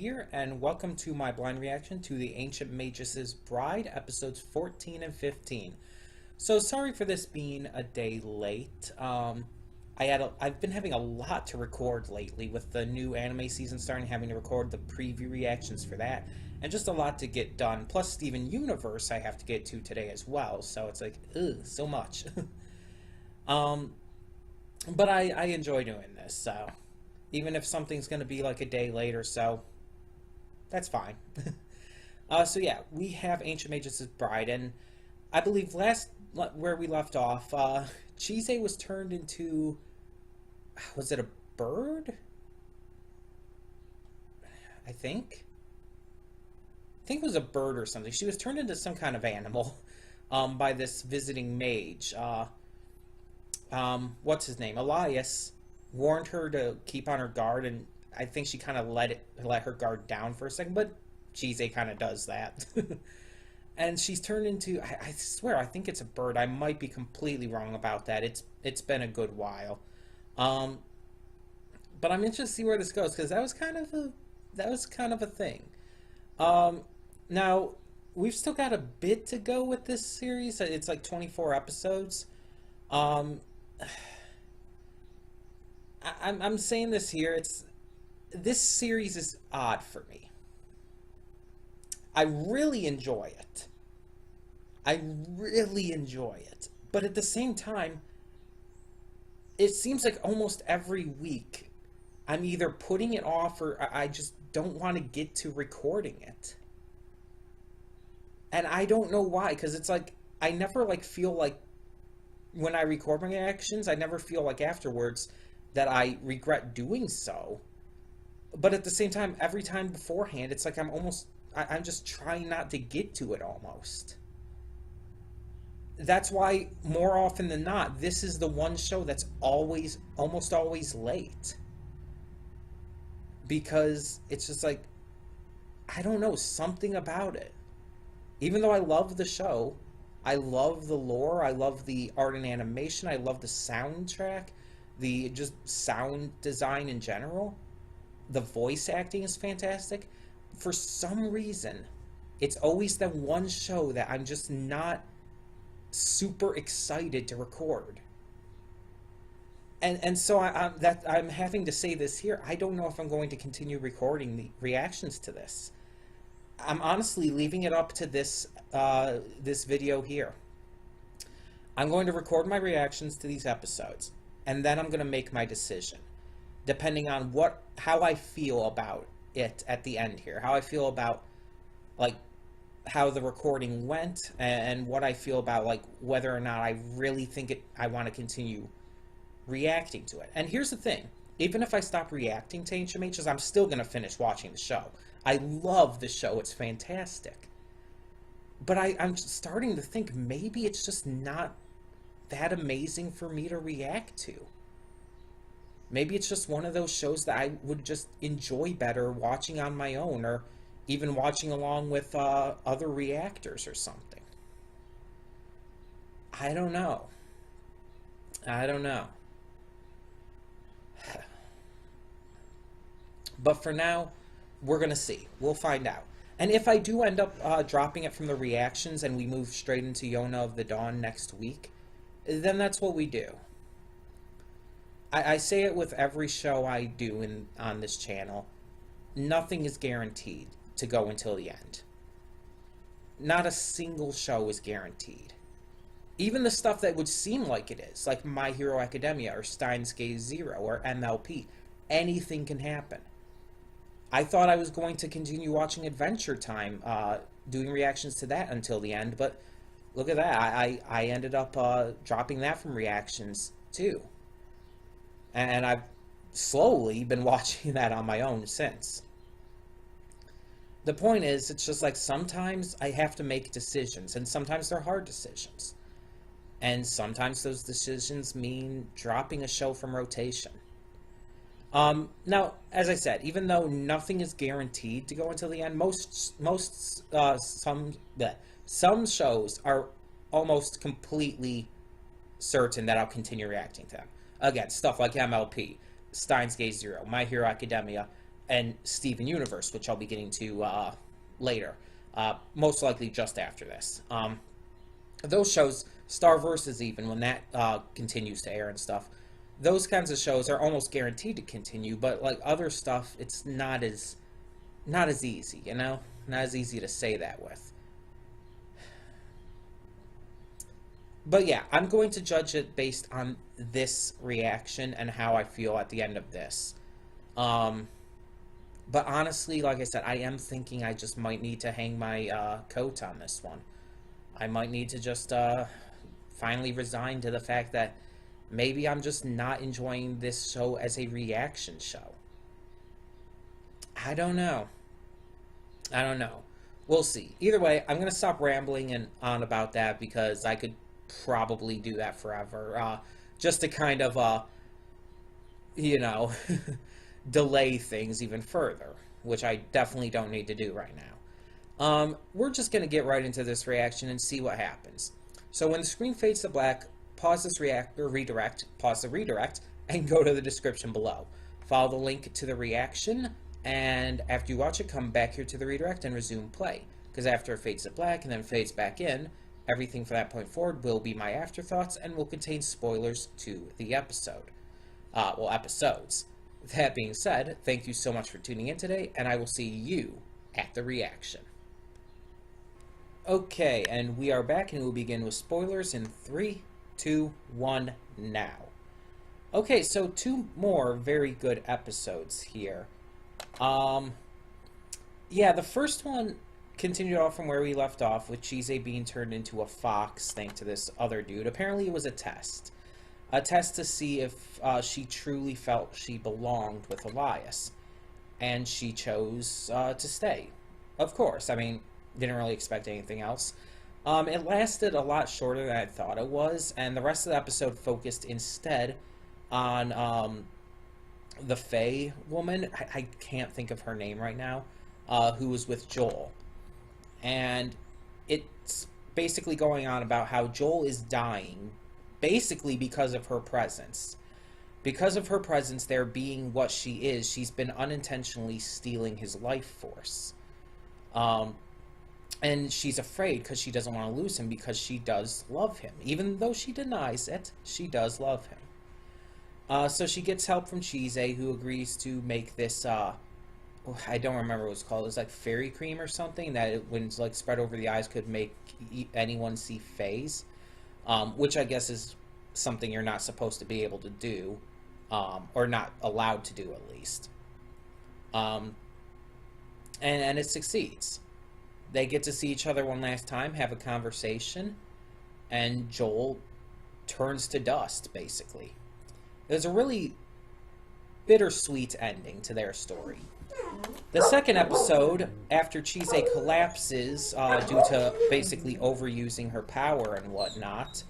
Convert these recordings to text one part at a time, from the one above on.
here, and welcome to my blind reaction to the Ancient Magus' Bride, episodes 14 and 15. So sorry for this being a day late. I've been having a lot to record lately with the new anime season starting, having to record the preview reactions for that, and just a lot to get done. Plus Steven Universe I have to get to today as well, so it's like, ugh, so much. um, but I enjoy doing this, so even if something's going to be like a day late or so, that's fine. So yeah, we have Ancient Magus' Bride, and I believe where we left off, Chise was turned into, was it a bird? I think it was a bird or something. She was turned into some kind of animal by this visiting mage. What's his name? Elias warned her to keep on her guard, and I think she kind of let her guard down for a second, but Chise kind of does that. And she's turned into, I swear, I think it's a bird. I might be completely wrong about that. It's been a good while. But I'm interested to see where this goes, because that was kind of a thing. Now we've still got a bit to go with this series. It's like 24 episodes. I'm saying this here. This series is odd for me. I really enjoy it. But at the same time, it seems like almost every week I'm either putting it off or I just don't want to get to recording it. And I don't know why, because it's like I never feel like when I record my reactions, I never feel like afterwards that I regret doing so. But at the same time, every time beforehand, it's like I'm just trying not to get to it almost. That's why, more often than not, this is the one show that's almost always late. Because it's just like, I don't know, something about it. Even though I love the show, I love the lore, I love the art and animation, I love the soundtrack, the just sound design in general. The voice acting is fantastic. For some reason, it's always the one show that I'm just not super excited to record. And so I'm having to say this here. I don't know if I'm going to continue recording the reactions to this. I'm honestly leaving it up to this video here. I'm going to record my reactions to these episodes, and then I'm going to make my decision, depending on how I feel about it at the end here, how I feel about how the recording went, and what I feel about whether or not I really think I want to continue reacting to it. And here's the thing, even if I stop reacting to Ancient Magus, I'm still going to finish watching the show. I love the show, it's fantastic. But I'm starting to think maybe it's just not that amazing for me to react to. Maybe it's just one of those shows that I would just enjoy better watching on my own, or even watching along with other reactors or something. I don't know. But for now, we're going to see. We'll find out. And if I do end up dropping it from the reactions and we move straight into Yona of the Dawn next week, then that's what we do. I say it with every show I do on this channel. Nothing is guaranteed to go until the end. Not a single show is guaranteed. Even the stuff that would seem like it is, like My Hero Academia or Steins Gate Zero or MLP, anything can happen. I thought I was going to continue watching Adventure Time, doing reactions to that until the end, but look at that. I ended up dropping that from reactions too. And I've slowly been watching that on my own since. The point is, it's just like sometimes I have to make decisions, and sometimes they're hard decisions. And sometimes those decisions mean dropping a show from rotation. Now, as I said, even though nothing is guaranteed to go until the end, some shows are almost completely certain that I'll continue reacting to them. Again, stuff like MLP, Steins Gate Zero, My Hero Academia, and Steven Universe, which I'll be getting to later, most likely just after this. Those shows, Starverse even, when that continues to air and stuff, those kinds of shows are almost guaranteed to continue, but like other stuff, it's not as easy, you know? Not as easy to say that with. But yeah, I'm going to judge it based on this reaction and how I feel at the end of this. But honestly, like I said, I am thinking I just might need to hang my coat on this one. I might need to just finally resign to the fact that maybe I'm just not enjoying this show as a reaction show. I don't know. We'll see. Either way, I'm going to stop rambling and on about that because I could probably do that forever. Just to kind of, you know, delay things even further, which I definitely don't need to do right now. We're just going to get right into this reaction and see what happens. So when the screen fades to black, pause this redirect, pause the redirect, and go to the description below. Follow the link to the reaction, and after you watch it, come back here to the redirect and resume play. Because after it fades to black and then fades back in, everything from that point forward will be my afterthoughts and will contain spoilers to the episode. Episodes. That being said, thank you so much for tuning in today, and I will see you at the reaction. Okay, and we are back, and we'll begin with spoilers in 3, 2, 1, now. Okay, so 2 more very good episodes here. Yeah, the first one continued off from where we left off, with Chise being turned into a fox thanks to this other dude. Apparently it was a test. A test to see if she truly felt she belonged with Elias. And she chose to stay. Of course, I mean, didn't really expect anything else. It lasted a lot shorter than I thought it was, and the rest of the episode focused instead on the Fae woman. I can't think of her name right now, who was with Joel. And it's basically going on about how Joel is dying, basically because of her presence. Because of her presence there being what she is, she's been unintentionally stealing his life force. And she's afraid because she doesn't want to lose him, because she does love him. Even though she denies it, she does love him. So she gets help from Chise, who agrees to make this, I don't remember what it's called. It was like fairy cream or something that when it's like spread over the eyes could make anyone see fays. Which I guess is something you're not supposed to be able to do, or not allowed to do at least. And it succeeds. They get to see each other one last time, have a conversation, and Joel turns to dust, basically. There's a really bittersweet ending to their story. The second episode, after Chise collapses due to basically overusing her power and whatnot,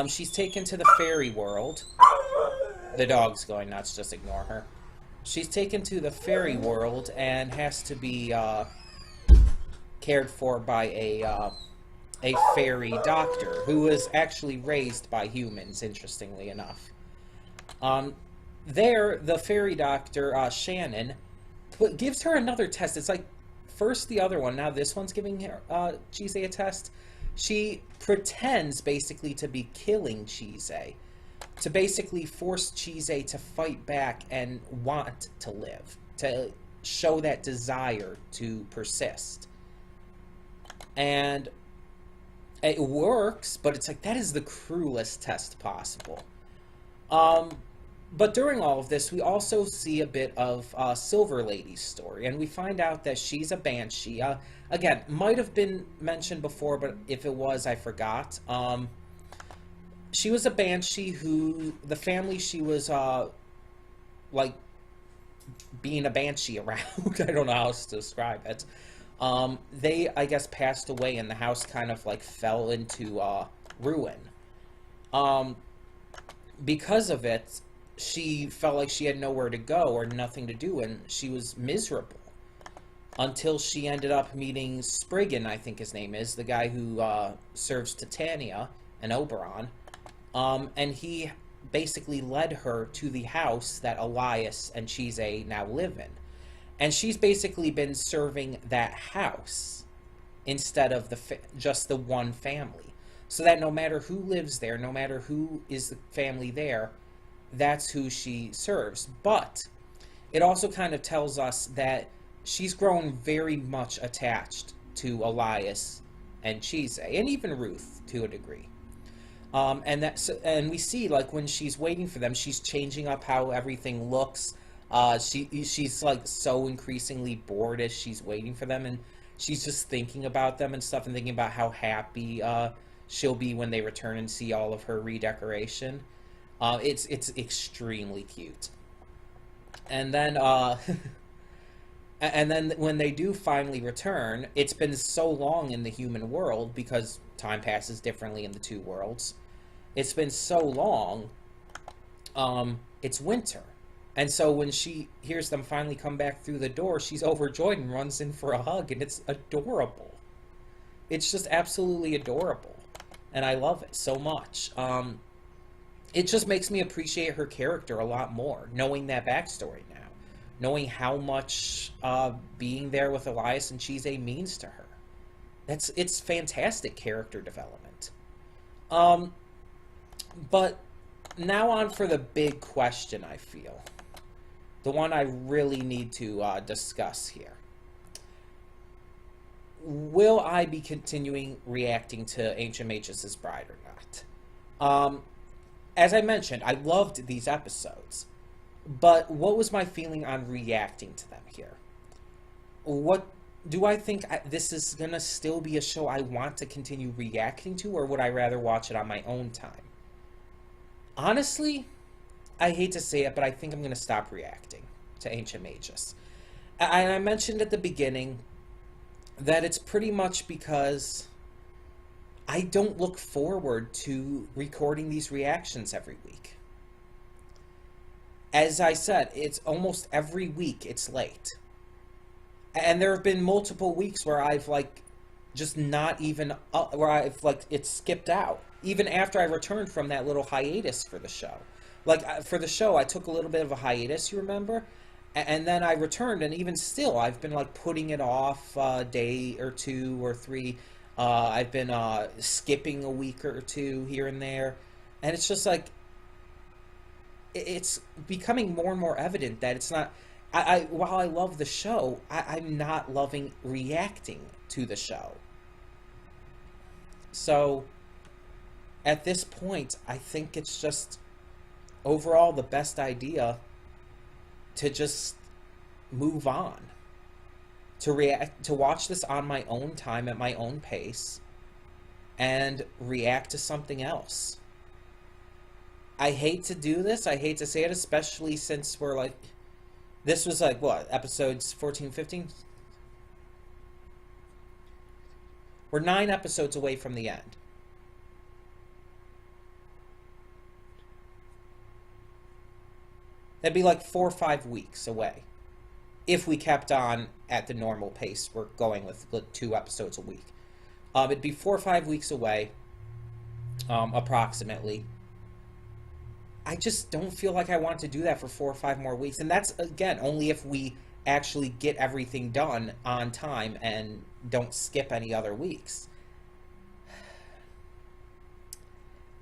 she's taken to the fairy world. The dog's going nuts, just ignore her. She's taken to the fairy world and has to be cared for by a fairy doctor who was actually raised by humans, interestingly enough. There, the fairy doctor, Shannon, gives her another test. It's like, first the other one, now this one's giving her, Chise a test. She pretends, basically, to be killing Chise, to basically force Chise to fight back and want to live, to show that desire to persist. And it works, but it's like, that is the cruelest test possible. But during all of this, we also see a bit of Silver Lady's story, and we find out that she's a banshee. Again, might have been mentioned before, but if it was, I forgot. She was a banshee who, the family she was, like, being a banshee around, I don't know how else to describe it. They, I guess, passed away, and the house kind of, like, fell into ruin. Because of it, she felt like she had nowhere to go or nothing to do, and she was miserable. Until she ended up meeting Spriggan, I think his name is, the guy who serves Titania and Oberon. And he basically led her to the house that Elias and Chise now live in. And she's basically been serving that house instead of just the one family. So that no matter who lives there, no matter who is the family there, that's who she serves. But it also kind of tells us that she's grown very much attached to Elias and Chise, and even Ruth to a degree. And we see, like, when she's waiting for them, she's changing up how everything looks. She's like so increasingly bored as she's waiting for them, and she's just thinking about them and stuff, and thinking about how happy she'll be when they return and see all of her redecoration. It's extremely cute. And then and then when they do finally return, it's been so long in the human world because time passes differently in the two worlds. It's been so long. It's winter. And so when she hears them finally come back through the door, she's overjoyed and runs in for a hug, and it's adorable. It's just absolutely adorable. And I love it so much. It just makes me appreciate her character a lot more, knowing that backstory now. Knowing how much being there with Elias and Chise means to her. It's fantastic character development. But now on for the big question, I feel. The one I really need to discuss here. Will I be continuing reacting to Ancient Magus' Bride or not? As I mentioned, I loved these episodes. But what was my feeling on reacting to them here? What do I think this is going to still be a show I want to continue reacting to, or would I rather watch it on my own time? Honestly, I hate to say it, but I think I'm going to stop reacting to Ancient Magus. And I mentioned at the beginning that it's pretty much because I don't look forward to recording these reactions every week. As I said, it's almost every week it's late. And there have been multiple weeks where I've just not even, where I've it's skipped out. Even after I returned from that little hiatus for the show. For the show, I took a little bit of a hiatus, you remember? And then I returned, and even still, I've been putting it off a day or two or three. I've been skipping a week or two here and there. And it's just it's becoming more and more evident that it's not, while I love the show, I'm not loving reacting to the show. So, at this point, I think it's just overall the best idea to just move on. To watch this on my own time, at my own pace, and react to something else. I hate to do this, I hate to say it, especially since we're this was what, episodes 14, 15? We're 9 episodes away from the end. That'd be 4 or 5 weeks away. If we kept on at the normal pace we're going with 2 episodes a week. It'd be 4 or 5 weeks away, approximately. I just don't feel like I want to do that for 4 or 5 more weeks. And that's, again, only if we actually get everything done on time and don't skip any other weeks.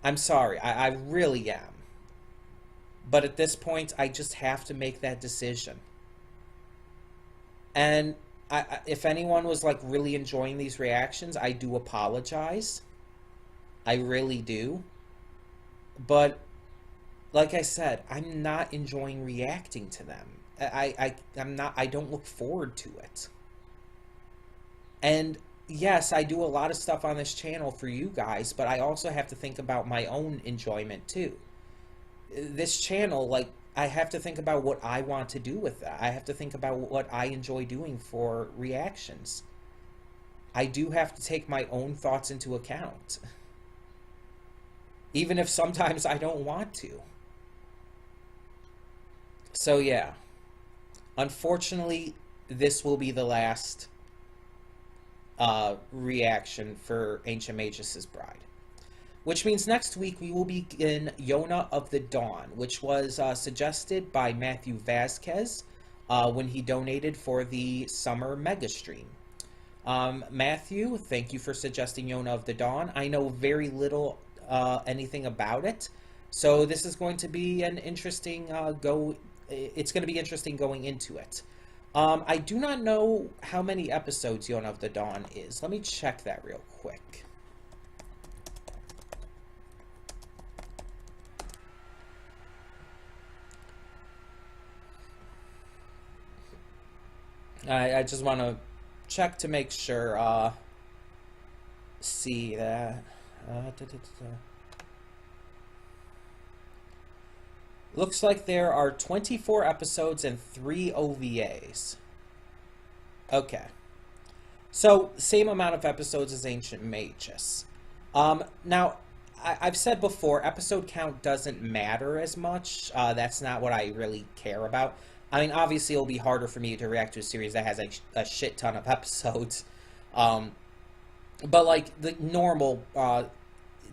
I'm sorry, I really am. But at this point, I just have to make that decision. And if anyone was really enjoying these reactions, I do apologize. I really do. But like I said, I'm not enjoying reacting to them. I don't look forward to it. And yes, I do a lot of stuff on this channel for you guys, but I also have to think about my own enjoyment too. This channel, I have to think about what I want to do with that. I have to think about what I enjoy doing for reactions. I do have to take my own thoughts into account. Even if sometimes I don't want to. So yeah, unfortunately, this will be the last reaction for Ancient Magus' Bride. Which means next week we will begin Yona of the Dawn, which was suggested by Matthew Vasquez when he donated for the summer mega stream. Matthew, thank you for suggesting Yona of the Dawn. I know very little anything about it, so this is going to be an interesting it's going to be interesting going into it. I do not know how many episodes Yona of the Dawn is. Let me check that real quick. I just want to check to make sure, see that. Looks like there are 24 episodes and 3 OVAs. Okay. So, same amount of episodes as Ancient Magus. Now, I've said before, episode count doesn't matter as much. That's not what I really care about. I mean, obviously, it'll be harder for me to react to a series that has a shit ton of episodes. But, like, the normal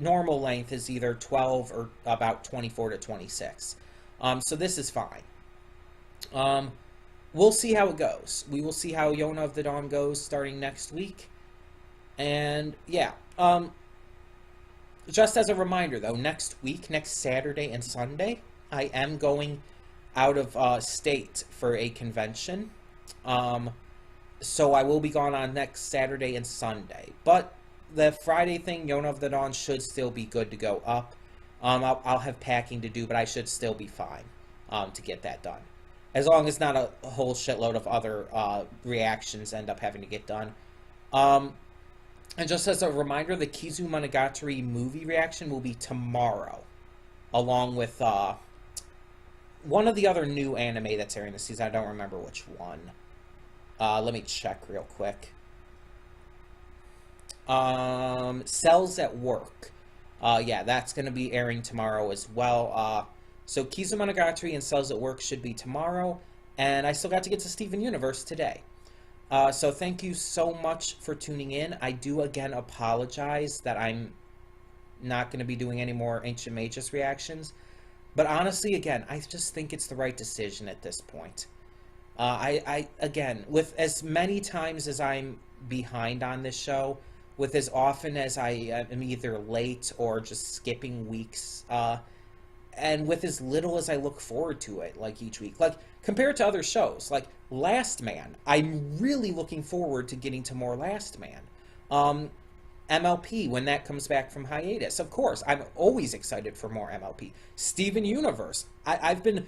length is either 12 or about 24 to 26. So this is fine. We'll see how it goes. We will see how Yona of the Dawn goes starting next week. And, yeah. Just as a reminder, though, next week, next Saturday and Sunday, I am going out of state for a convention. So I will be gone on next Saturday and Sunday. But the Friday thing, Yona of the Dawn, should still be good to go up. I'll have packing to do, but I should still be fine to get that done. As long as not a whole shitload of other reactions end up having to get done. And just as a reminder, the Kizu Monogatari movie reaction will be tomorrow. Along with one of the other new anime that's airing this season. I don't remember which one. Let me check real quick. Cells at Work. Yeah, that's going to be airing tomorrow as well. So Kizu Monogatari and Cells at Work should be tomorrow. And I still got to get to Steven Universe today. So thank you so much for tuning in. I do again apologize that I'm not going to be doing any more Ancient Magus reactions. But honestly, again, I just think it's the right decision at this point. Again, with as many times as I'm behind on this show, with as often as I am either late or just skipping weeks, and with as little as I look forward to it, like, each week. Like, compared to other shows, like Last Man, I'm really looking forward to getting to more Last Man. MLP, when that comes back from hiatus. Of course, I'm always excited for more MLP. Steven Universe. I've been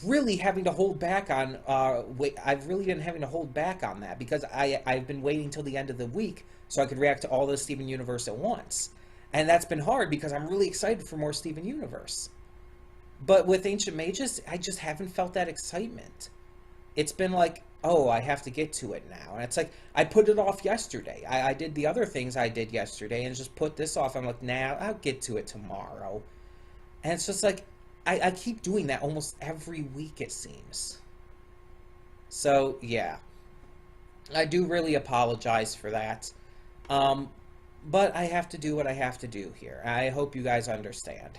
really having to hold back on, I've really been having to hold back on that because I've been waiting till the end of the week so I could react to all the Steven Universe at once. And that's been hard because I'm really excited for more Steven Universe. But with Ancient Magus, I just haven't felt that excitement. It's been like, oh, I have to get to it now. And it's like, I put it off yesterday. I did the other things I did yesterday and just put this off. I'm like, nah, I'll get to it tomorrow. And it's just like, I keep doing that almost every week, it seems. So, yeah. I do really apologize for that. But I have to do what I have to do here. I hope you guys understand.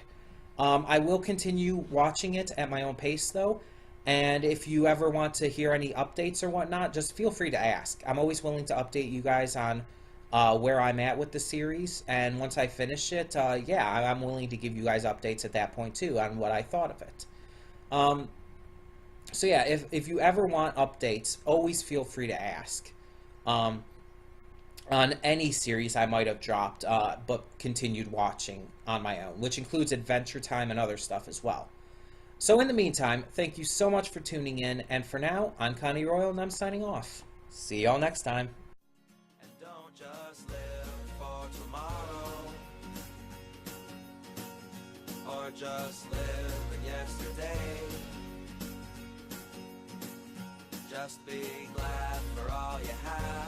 I will continue watching it at my own pace, though. And if you ever want to hear any updates or whatnot, just feel free to ask. I'm always willing to update you guys on where I'm at with the series. And once I finish it, yeah, I'm willing to give you guys updates at that point, too, on what I thought of it. So, yeah, if you ever want updates, always feel free to ask. On any series I might have dropped, but continued watching on my own, which includes Adventure Time and other stuff as well. So in the meantime, thank you so much for tuning in, and for now, I'm Connie Royal, and I'm signing off. See y'all next time. And don't just live for tomorrow, or just live in yesterday. Just be glad for all you have.